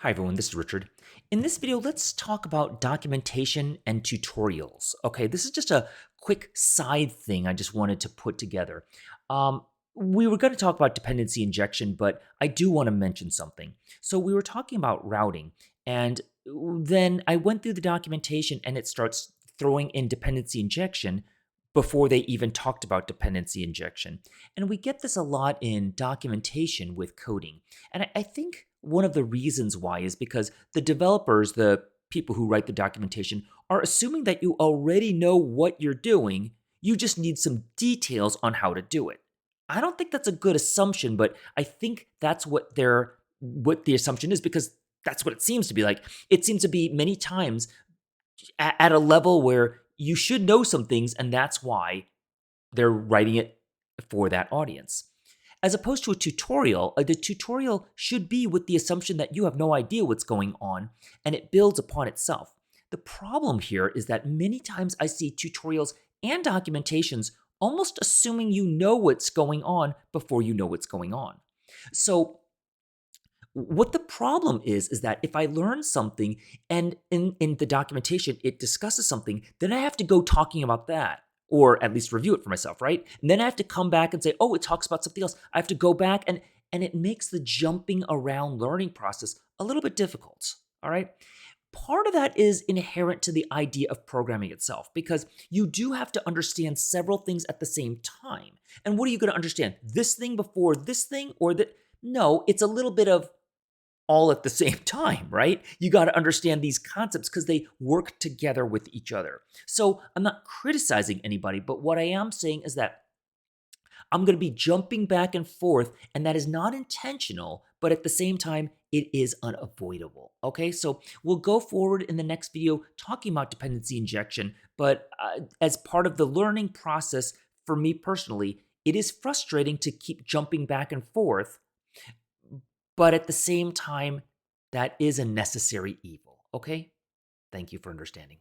Hi everyone, this is Richard. In this video, let's talk about documentation and tutorials. Okay, this is just a quick side thing I just wanted to put together. Um, we were going to talk about dependency injection, but I do want to mention something. So we were talking about routing, and then I went through the documentation and it starts throwing in dependency injection before they even talked about dependency injection. And we get this a lot in documentation with coding. And I think one of the reasons why is because the developers, the people who write the documentation, are assuming that you already know what you're doing. You just need some details on how to do it. I don't think that's a good assumption, but I think that's what the assumption is, because that's what it seems to be like. It seems to be many times at a level where you should know some things, and that's why they're writing it for that audience. As opposed to a tutorial, the tutorial should be with the assumption that you have no idea what's going on, and it builds upon itself. The problem here is that many times I see tutorials and documentations almost assuming you know what's going on before you know what's going on. So what the problem is that if I learn something and in the documentation it discusses something, then I have to go talking about that, or at least review it for myself, right? And then I have to come back and say, oh, it talks about something else. I have to go back, and it makes the jumping around learning process a little bit difficult, all right? Part of that is inherent to the idea of programming itself, because you do have to understand several things at the same time. And what are you going to understand? This thing before this thing, or that? No, it's a little bit of all at the same time, right? You got to understand these concepts because they work together with each other. So I'm not criticizing anybody, but what I am saying is that I'm going to be jumping back and forth, and that is not intentional, but at the same time, it is unavoidable. Okay, so we'll go forward in the next video talking about dependency injection, but as part of the learning process, for me personally, it is frustrating to keep jumping back and forth, but at the same time, that is a necessary evil. Okay? Thank you for understanding.